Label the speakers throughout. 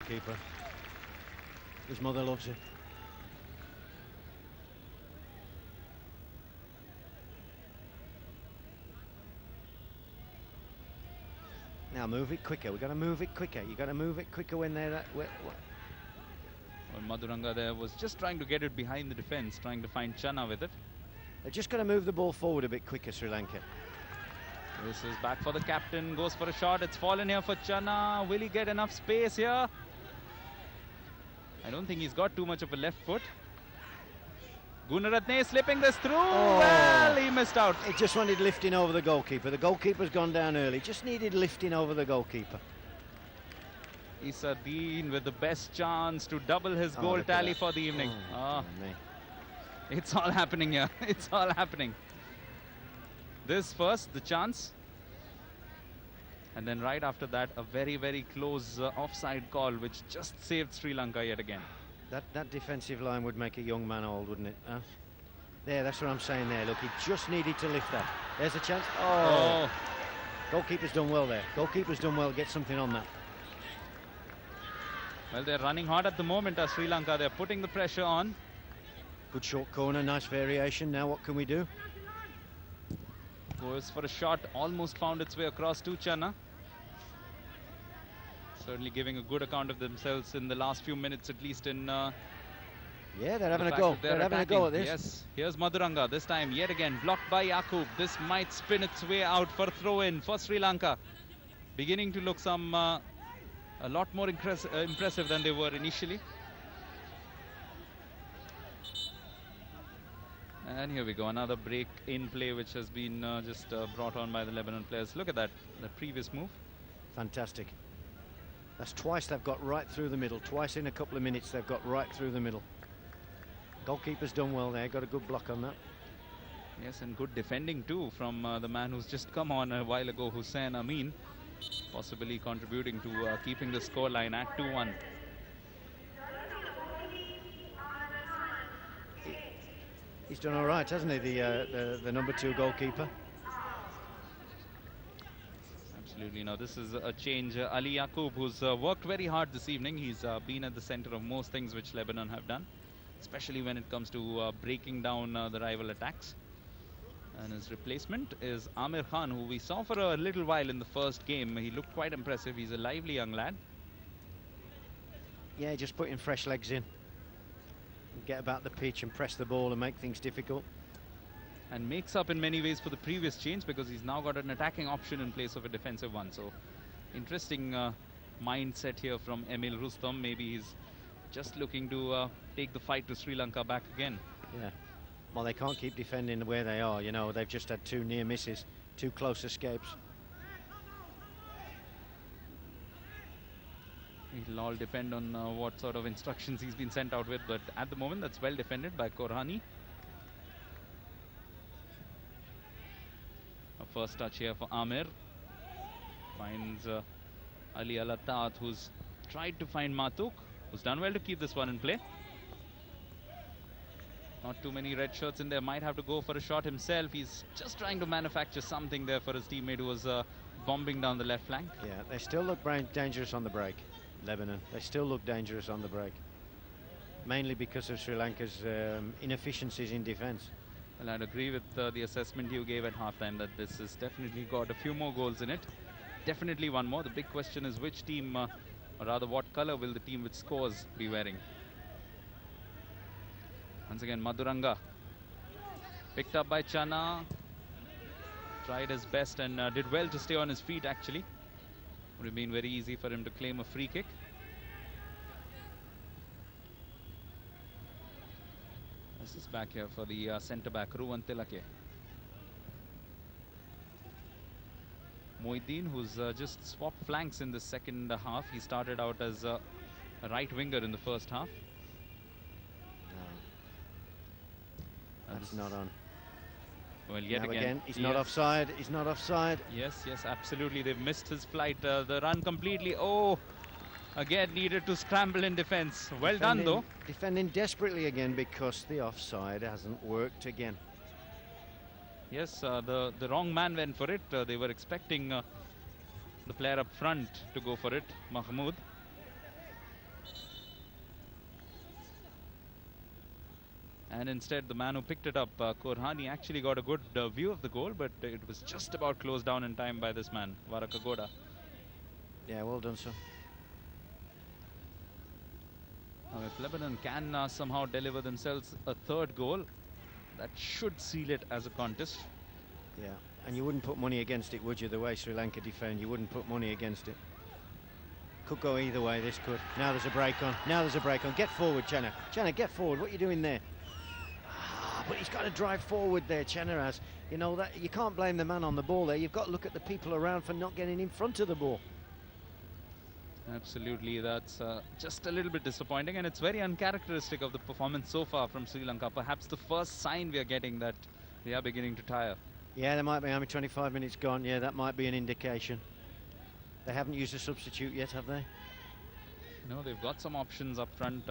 Speaker 1: goalkeeper. His mother loves him. Now move it quicker. We've got to move it quicker. You've got to move it quicker when they're...
Speaker 2: Well, Maduranga there was just trying to get it behind the defence, trying to find Channa with it.
Speaker 1: They've just got to move the ball forward a bit quicker, Sri Lanka.
Speaker 2: This is back for the captain, goes for a shot. It's fallen here for Channa. Will he get enough space here? I don't think he's got too much of a left foot. Gunaratne slipping this through. Oh. Well, he missed out.
Speaker 1: It just wanted lifting over the goalkeeper. The goalkeeper's gone down early. Just needed lifting over the goalkeeper.
Speaker 2: Issa Dean with the best chance to double his goal tally for the evening. It's all happening here. It's all happening. This first, the chance. And then right after that, a very, very close offside call, which just saved Sri Lanka yet again.
Speaker 1: That defensive line would make a young man old, wouldn't it? Huh? There, that's what I'm saying there. Look, he just needed to lift that. There's a chance. Oh. Goalkeeper's done well there. Goalkeeper's done well. Get something on that.
Speaker 2: Well, they're running hard at the moment, Sri Lanka. They're putting the pressure on.
Speaker 1: Good short corner, nice variation. Now what can we do?
Speaker 2: Goes for a shot, almost found its way across to Channa. Certainly giving a good account of themselves in the last few minutes, at least in...
Speaker 1: yeah, they're having a go. They're having a go at this.
Speaker 2: Yes, here's Maduranga. This time, yet again, blocked by Yakub. This might spin its way out for a throw-in for Sri Lanka. Beginning to look a lot more impressive than they were initially. And here we go, another break in play which has been just brought on by the Lebanon players. Look at that, the previous move.
Speaker 1: Fantastic. That's twice they've got right through the middle. Twice in a couple of minutes they've got right through the middle. Goalkeeper's done well there, got a good block on that.
Speaker 2: Yes, and good defending too from the man who's just come on a while ago, Hussein Amin. Possibly contributing to keeping the scoreline at 2-1.
Speaker 1: He's done all right, hasn't he, the number 2 goalkeeper?
Speaker 2: Absolutely. Now this is a change. Ali Yakub, who's worked very hard this evening. He's been at the center of most things which Lebanon have done, especially when it comes to breaking down the rival attacks. And his replacement is Amir Khan, who we saw for a little while in the first game. He looked quite impressive. He's a lively young lad.
Speaker 1: Yeah, just putting fresh legs in. Get about the pitch and press the ball and make things difficult.
Speaker 2: And makes up in many ways for the previous change, because he's now got an attacking option in place of a defensive one. So interesting mindset here from Emil Rustom. Maybe he's just looking to take the fight to Sri Lanka back again.
Speaker 1: Yeah. Well, they can't keep defending the way they are. You know, they've just had 2 near misses, 2 close escapes.
Speaker 2: It'll all depend on what sort of instructions he's been sent out with, but at the moment that's well defended by Korhani. A first touch here for Amir. Finds Ali Alatat, who's tried to find Matuk, who's done well to keep this one in play. Not too many red shirts in there, might have to go for a shot himself. He's just trying to manufacture something there for his teammate who was bombing down the left flank.
Speaker 1: Yeah, they still look dangerous on the break, Lebanon. They still look dangerous on the break. Mainly because of Sri Lanka's inefficiencies in defence.
Speaker 2: Well, I'd agree with the assessment you gave at halftime that this has definitely got a few more goals in it. Definitely one more. The big question is which team, or rather what colour will the team which scores be wearing? Once again, Maduranga. Picked up by Channa. Tried his best and did well to stay on his feet, actually. Would have been very easy for him to claim a free kick. This is back here for the centre-back, Ruwan Tilake. Moideen, who's just swapped flanks in the second half. He started out as a right winger in the first half.
Speaker 1: That's not on.
Speaker 2: Well, yet
Speaker 1: again, he's not offside. He's not offside.
Speaker 2: Yes, yes, absolutely. They've missed his flight. The run completely. Oh, again needed to scramble in defence. Well done, though.
Speaker 1: Defending desperately again because the offside hasn't worked again.
Speaker 2: Yes, the wrong man went for it. They were expecting the player up front to go for it, Mahmoud. And instead, the man who picked it up, Korhani, actually got a good view of the goal, but it was just about closed down in time by this man, Varakagoda.
Speaker 1: Yeah, well done, sir.
Speaker 2: Now, if Lebanon can somehow deliver themselves a third goal, that should seal it as a contest.
Speaker 1: Yeah, and you wouldn't put money against it, would you? The way Sri Lanka defend, you wouldn't put money against it. Could go either way, this could. Now there's a break on. Now there's a break on. Get forward, Channa. Channa, get forward. What are you doing there? But he's got to drive forward there, Channa has. You know, that you can't blame the man on the ball there. You've got to look at the people around for not getting in front of the ball.
Speaker 2: Absolutely, that's just a little bit disappointing, and it's very uncharacteristic of the performance so far from Sri Lanka. Perhaps the first sign we are getting that they are beginning to tire.
Speaker 1: Yeah, there might be. 25 minutes gone. Yeah, that might be an indication. They haven't used a substitute yet, have they?
Speaker 2: No, they've got some options up front.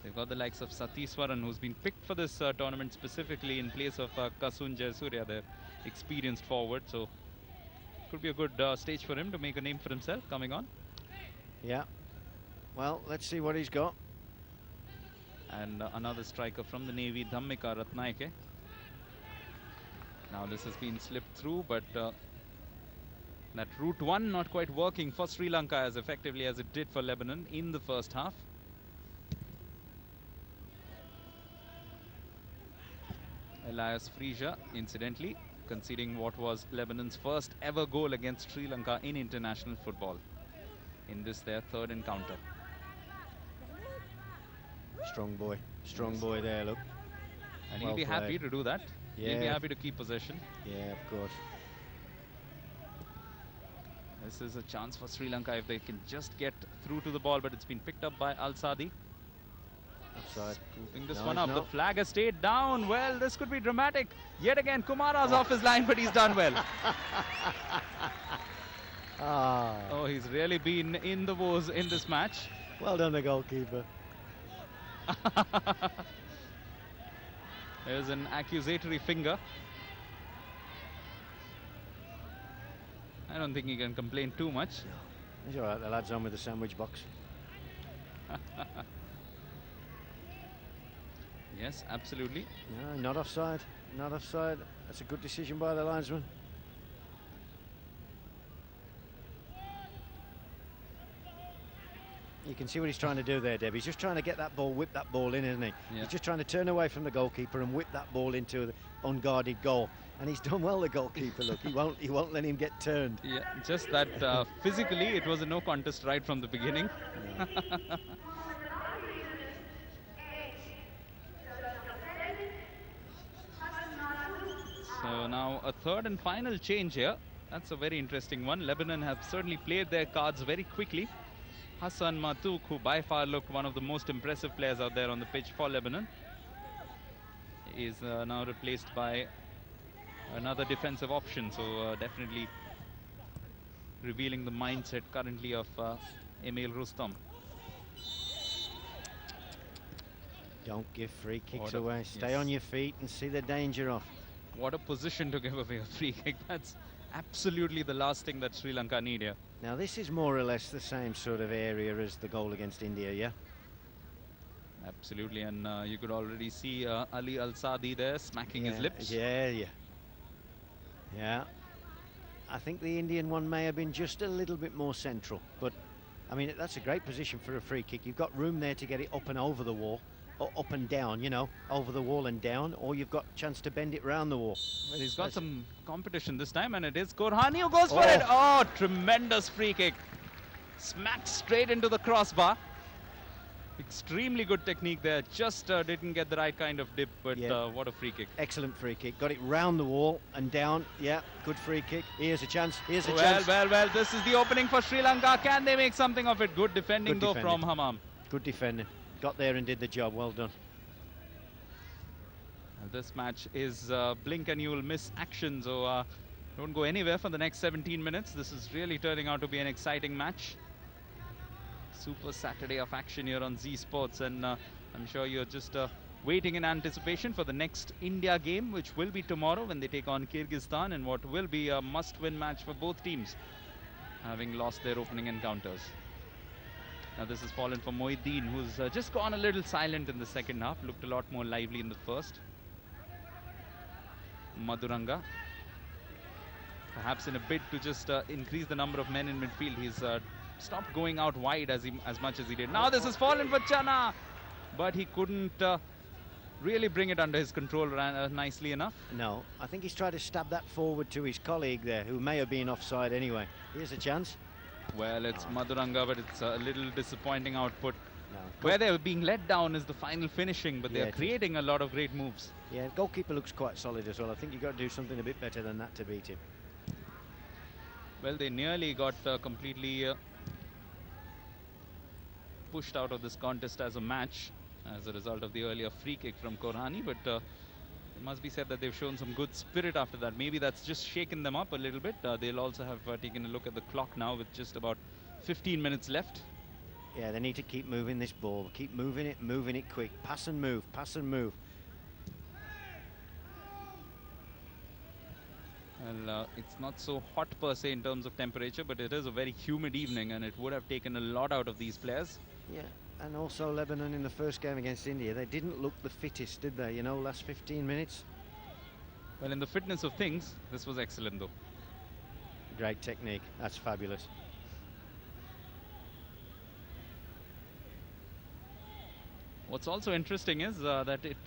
Speaker 2: They've got the likes of Satiswaran, who's been picked for this tournament specifically in place of Kasun Jayasuriya, their experienced forward. So, could be a good stage for him to make a name for himself coming on.
Speaker 1: Yeah. Well, let's see what he's got.
Speaker 2: And another striker from the Navy, Dhammika Ratnaike. Now this has been slipped through, but that route one not quite working for Sri Lanka as effectively as it did for Lebanon in the first half. Elias Frisia, incidentally, conceding what was Lebanon's first ever goal against Sri Lanka in international football in this their third encounter.
Speaker 1: Strong boy there, look.
Speaker 2: And he'll be happy to do that.
Speaker 1: Yeah.
Speaker 2: He'll be happy to keep possession.
Speaker 1: Yeah, of course.
Speaker 2: This is a chance for Sri Lanka if they can just get through to the ball, but it's been picked up by Al-Sadi.
Speaker 1: Offside.
Speaker 2: Scooping this one up. The flag has stayed down. Well, this could be dramatic. Yet again, Kumara's off his line, but he's done well. Oh, he's really been in the woes in this match.
Speaker 1: Well done, the goalkeeper.
Speaker 2: There's an accusatory finger. I don't think he can complain too much.
Speaker 1: He's all right, the lad's on with the sandwich box.
Speaker 2: Yes, absolutely.
Speaker 1: No, not offside. Not offside. That's a good decision by the linesman. You can see what he's trying to do there, Deb. He's just trying to get that ball, whip that ball in, isn't he?
Speaker 2: Yeah.
Speaker 1: He's just trying to turn away from the goalkeeper and whip that ball into the unguarded goal. And he's done well, the goalkeeper. Look, he won't let him get turned.
Speaker 2: Yeah, just that physically it was a no contest right from the beginning. Yeah. So now a third and final change here. That's a very interesting one. Lebanon have certainly played their cards very quickly. Hassan Matouk, who by far looked one of the most impressive players out there on the pitch for Lebanon, is now replaced by another defensive option. So definitely revealing the mindset currently of Emil Rustam.
Speaker 1: Don't give free kicks away. Stay on your feet and see the danger off.
Speaker 2: What a position to give away a free kick. That's absolutely the last thing that Sri Lanka need here.
Speaker 1: Now this is more or less the same sort of area as the goal against India, yeah?
Speaker 2: Absolutely, and you could already see Ali Al-Sadi there smacking his lips.
Speaker 1: Yeah. I think the Indian one may have been just a little bit more central, but I mean, that's a great position for a free kick. You've got room there to get it up and over the wall, or up and down, you know, over the wall and down, or you've got a chance to bend it round the wall.
Speaker 2: Well, he's got some competition this time, and it is Korhani who goes for it. Oh, tremendous free kick. Smacked straight into the crossbar. Extremely good technique there. Just didn't get the right kind of dip, but what a free kick.
Speaker 1: Excellent free kick. Got it round the wall and down. Yeah, good free kick. Here's a chance. Here's a chance.
Speaker 2: Well, this is the opening for Sri Lanka. Can they make something of it? Good defending, though, from Hammam.
Speaker 1: Good defending. Got there and did the job. Well done.
Speaker 2: This match is blink and you will miss action, so don't go anywhere for the next 17 minutes. This is really turning out to be an exciting match. Super Saturday of action here on Z Sports, and I'm sure you're just waiting in anticipation for the next India game, which will be tomorrow when they take on Kyrgyzstan, and what will be a must-win match for both teams, having lost their opening encounters. Now this has fallen for Mohiddin, who's just gone a little silent in the second half. Looked a lot more lively in the first. Maduranga, perhaps in a bid to just increase the number of men in midfield, he's stopped going out wide as much as he did. Now this has fallen for Chana, but he couldn't really bring it under his control nicely enough.
Speaker 1: No, I think he's tried to stab that forward to his colleague there, who may have been offside anyway. Here's a chance.
Speaker 2: Well, it's Maduranga, but it's a little disappointing output.
Speaker 1: No.
Speaker 2: Where they're being let down is the final finishing, but they're creating a lot of great moves.
Speaker 1: Yeah, goalkeeper looks quite solid as well. I think you've got to do something a bit better than that to beat him.
Speaker 2: Well, they nearly got completely pushed out of this contest as a match as a result of the earlier free kick from Korhani, but it must be said that they've shown some good spirit after that. Maybe that's just shaken them up a little bit. They'll also have taken a look at the clock now with just about 15 minutes left.
Speaker 1: Yeah, they need to keep moving this ball. Keep moving it quick. Pass and move, pass and move.
Speaker 2: Well, it's not so hot per se in terms of temperature, but it is a very humid evening, and it would have taken a lot out of these players.
Speaker 1: Yeah, and also Lebanon in the first game against India, they didn't look the fittest, did they? You know, last 15 minutes.
Speaker 2: Well, in the fitness of things, this was excellent though.
Speaker 1: Great technique. That's fabulous.
Speaker 2: What's also interesting is that it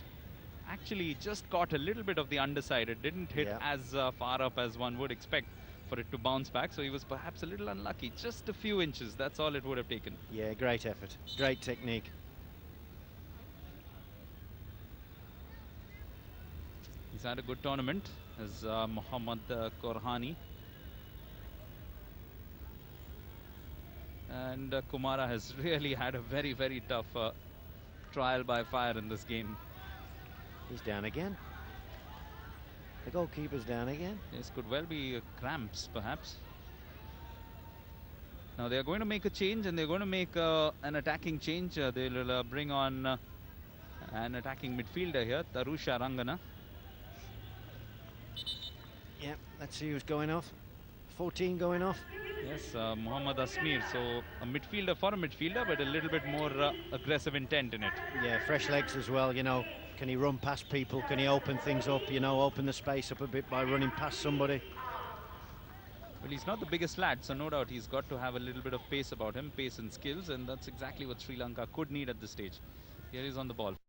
Speaker 2: actually just caught a little bit of the underside. It didn't hit as far up as one would expect for it to bounce back, so he was perhaps a little unlucky. Just a few inches, that's all it would have taken.
Speaker 1: Yeah, great effort, great technique.
Speaker 2: He's had a good tournament as Mohammad Korhani. And Kumara has really had a very, very tough trial by fire in this game.
Speaker 1: He's down again. The goalkeeper's down again.
Speaker 2: This could well be cramps, perhaps. Now they're going to make a change, and they're going to make an attacking change. They'll bring on an attacking midfielder here, Tarusha Rangana.
Speaker 1: Yeah, let's see who's going off. 14 going off.
Speaker 2: Yes, Muhammad Asmir. So a midfielder for a midfielder, but a little bit more aggressive intent in it.
Speaker 1: Yeah, fresh legs as well, you know. Can he run past people? Can he open things up, you know, open the space up a bit by running past somebody?
Speaker 2: Well, he's not the biggest lad, so no doubt he's got to have a little bit of pace about him, pace and skills, and that's exactly what Sri Lanka could need at this stage. Here he's on the ball.